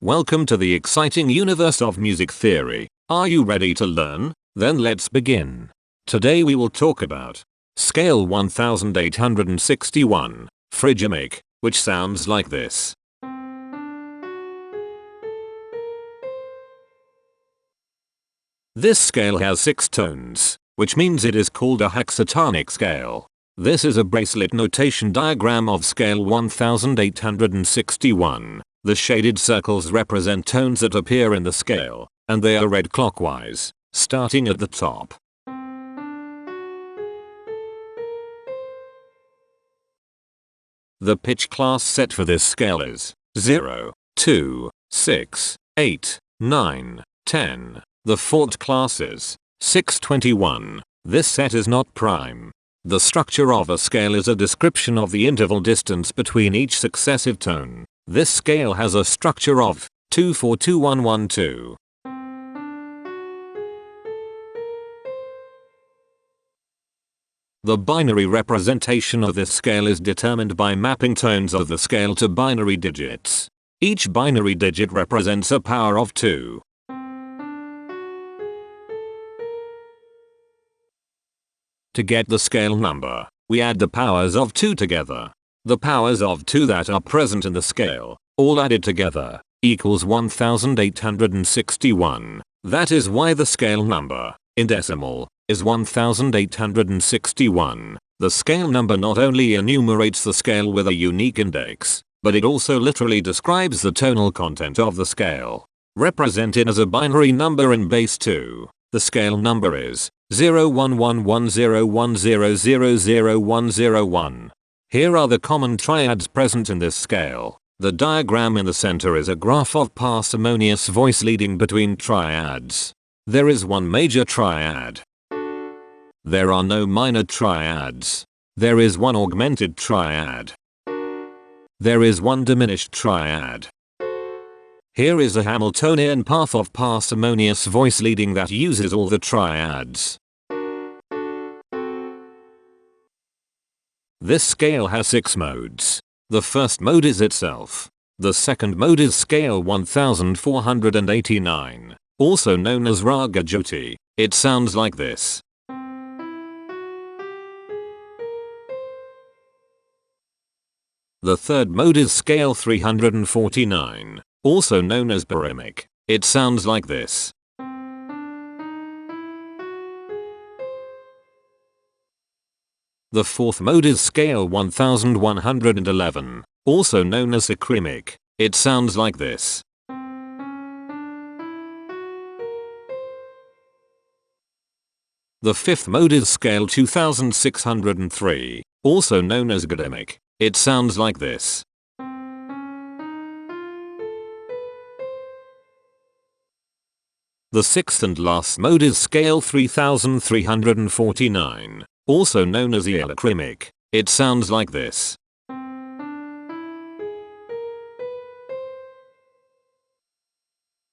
Welcome to the exciting universe of music theory. Are you ready to learn? Then let's begin. Today we will talk about scale 1861, Phrygimic, which sounds like this. This scale has 6 tones, which means it is called a hexatonic scale. This is a bracelet notation diagram of scale 1861. The shaded circles represent tones that appear in the scale, and they are read clockwise, starting at the top. The pitch class set for this scale is 0, 2, 6, 8, 9, 10. The fault class is 621. This set is not prime. The structure of a scale is a description of the interval distance between each successive tone. This scale has a structure of 2-4-2-1-1-2. The binary representation of this scale is determined by mapping tones of the scale to binary digits. Each binary digit represents a power of 2. To get the scale number, we add the powers of 2 together. The powers of 2 that are present in the scale, all added together, equals 1861. That is why the scale number, in decimal, is 1861. The scale number not only enumerates the scale with a unique index, but it also literally describes the tonal content of the scale. Represented as a binary number in base 2, the scale number is 0111010000101. Here are the common triads present in this scale. The diagram in the center is a graph of parsimonious voice leading between triads. There is one major triad. There are no minor triads. There is one augmented triad. There is one diminished triad. Here is a Hamiltonian path of parsimonious voice leading that uses all the triads. This scale has 6 modes. The first mode is itself. The second mode is scale 1489, also known as Raga Jyoti. It sounds like this. The third mode is scale 349, also known as Phrygimic. It sounds like this. The fourth mode is scale 1111, also known as Phrygimic. It sounds like this. The fifth mode is scale 2603, also known as cohemitones. It sounds like this. The sixth and last mode is scale 3349, also known as Phrygimic. It sounds like this.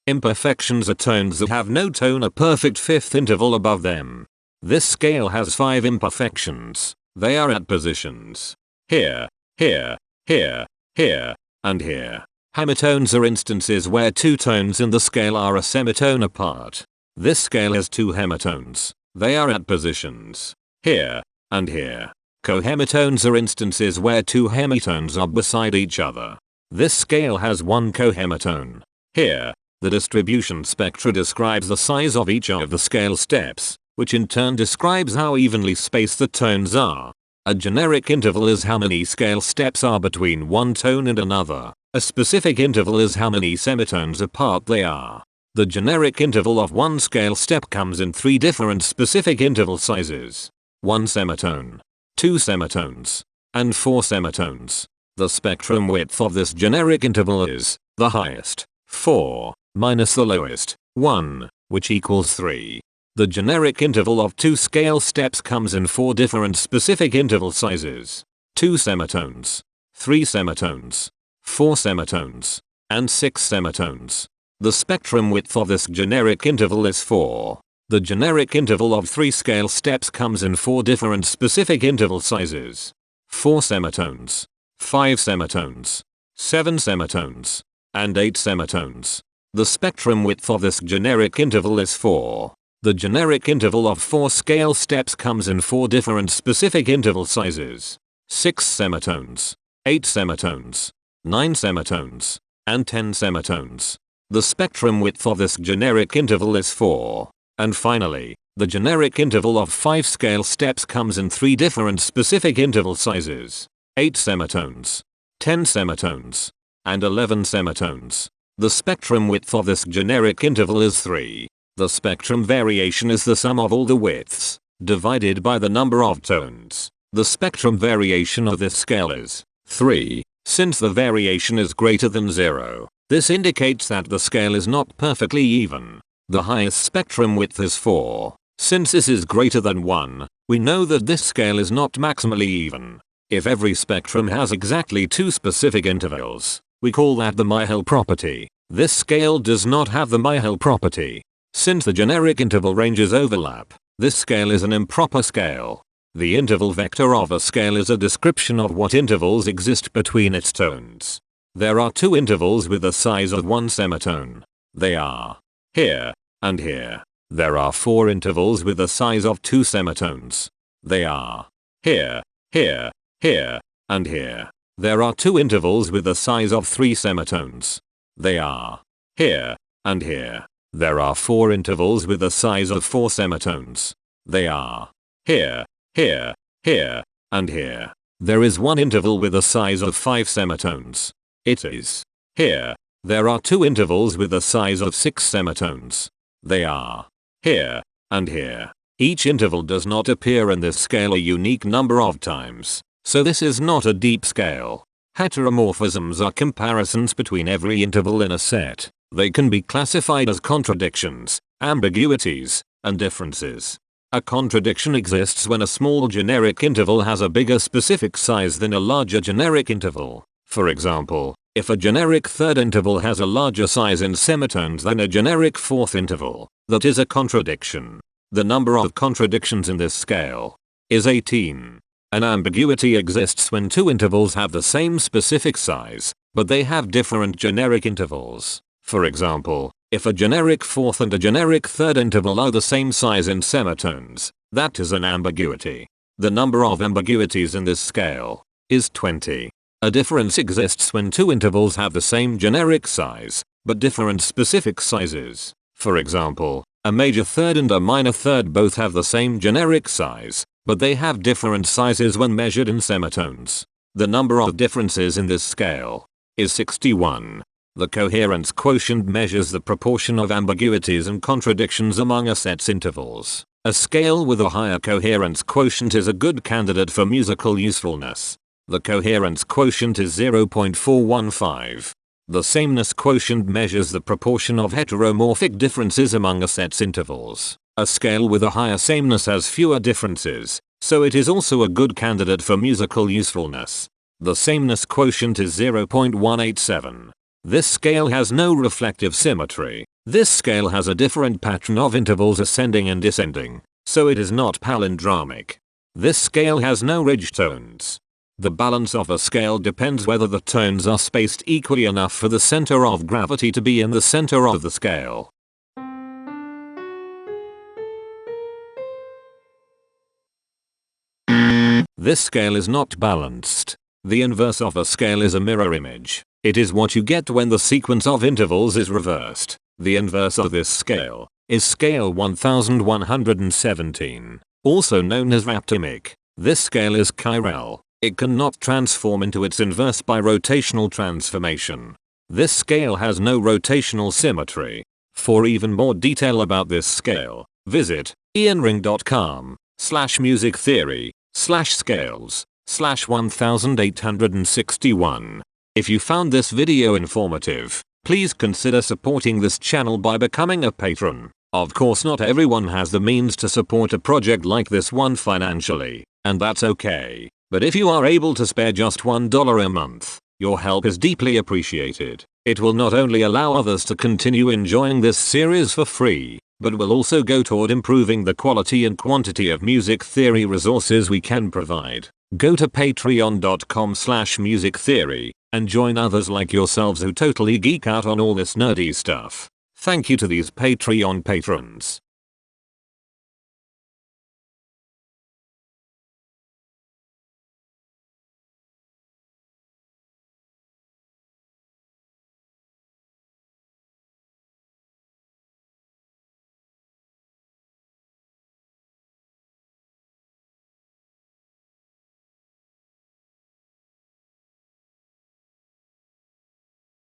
Imperfections are tones that have no tone, a perfect fifth interval above them. This scale has 5 imperfections. They are at positions here, here, here, here, and here. Hemitones are instances where 2 tones in the scale are a semitone apart. This scale has 2 hemitones. They are at positions here and here. Cohemitones are instances where 2 hemitones are beside each other. This scale has 1 cohemitone here. The distribution spectra describes the size of each of the scale steps, which in turn describes how evenly spaced the tones are. A generic interval is how many scale steps are between one tone and another. A specific interval is how many semitones apart they are. The generic interval of one scale step comes in 3 different specific interval sizes: 1 semitone, 2 semitones, and 4 semitones. The spectrum width of this generic interval is the highest, 4, minus the lowest, 1, which equals 3. The generic interval of 2 scale steps comes in 4 different specific interval sizes: 2 semitones, 3 semitones, 4 semitones, and 6 semitones. The spectrum width of this generic interval is 4. The generic interval of 3 scale steps comes in 4 different specific interval sizes: 4 semitones, 5 semitones, 7 semitones, and 8 semitones. The spectrum width of this generic interval is 4. The generic interval of 4 scale steps comes in 4 different specific interval sizes: 6 semitones, 8 semitones, 9 semitones, and 10 semitones. The spectrum width of this generic interval is 4. And finally, the generic interval of 5 scale steps comes in 3 different specific interval sizes: 8 semitones, 10 semitones, and 11 semitones. The spectrum width of this generic interval is 3. The spectrum variation is the sum of all the widths, divided by the number of tones. The spectrum variation of this scale is 3. Since the variation is greater than 0, this indicates that the scale is not perfectly even. The highest spectrum width is 4. Since this is greater than 1, we know that this scale is not maximally even. If every spectrum has exactly 2 specific intervals, we call that the Myhill property. This scale does not have the Myhill property. Since the generic interval ranges overlap, this scale is an improper scale. The interval vector of a scale is a description of what intervals exist between its tones. There are 2 intervals with a size of 1 semitone. They are here and here. There are 4 intervals with a size of 2 semitones. They are here, here, here, and here. There are 2 intervals with a size of 3 semitones. They are here and here. There are 4 intervals with a size of 4 semitones. They are here, here, here, and here. There is 1 interval with a size of 5 semitones. It is here. There are 2 intervals with a size of 6 semitones. They are here and here. Each interval does not appear in this scale a unique number of times, so this is not a deep scale. Heteromorphisms are comparisons between every interval in a set. They can be classified as contradictions, ambiguities, and differences. A contradiction exists when a small generic interval has a bigger specific size than a larger generic interval. For example, if a generic third interval has a larger size in semitones than a generic fourth interval, that is a contradiction. The number of contradictions in this scale is 18. An ambiguity exists when 2 intervals have the same specific size, but they have different generic intervals. For example, if a generic fourth and a generic third interval are the same size in semitones, that is an ambiguity. The number of ambiguities in this scale is 20. A difference exists when 2 intervals have the same generic size, but different specific sizes. For example, a major third and a minor third both have the same generic size, but they have different sizes when measured in semitones. The number of differences in this scale is 61. The coherence quotient measures the proportion of ambiguities and contradictions among a set's intervals. A scale with a higher coherence quotient is a good candidate for musical usefulness. The coherence quotient is 0.415. The sameness quotient measures the proportion of heteromorphic differences among a set's intervals. A scale with a higher sameness has fewer differences, so it is also a good candidate for musical usefulness. The sameness quotient is 0.187. This scale has no reflective symmetry. This scale has a different pattern of intervals ascending and descending, so it is not palindromic. This scale has no ridge tones. The balance of a scale depends whether the tones are spaced equally enough for the center of gravity to be in the center of the scale. This scale is not balanced. The inverse of a scale is a mirror image. It is what you get when the sequence of intervals is reversed. The inverse of this scale is scale 1117, also known as raptimic. This scale is chiral. It cannot transform into its inverse by rotational transformation. This scale has no rotational symmetry. For even more detail about this scale, visit ianring.com/musictheory/scales/1861. If you found this video informative, please consider supporting this channel by becoming a patron. Of course, not everyone has the means to support a project like this one financially, and that's okay. But if you are able to spare just $1 a month, your help is deeply appreciated. It will not only allow others to continue enjoying this series for free, but will also go toward improving the quality and quantity of music theory resources we can provide. Go to patreon.com/musictheory and join others like yourselves who totally geek out on all this nerdy stuff. Thank you to these Patreon patrons.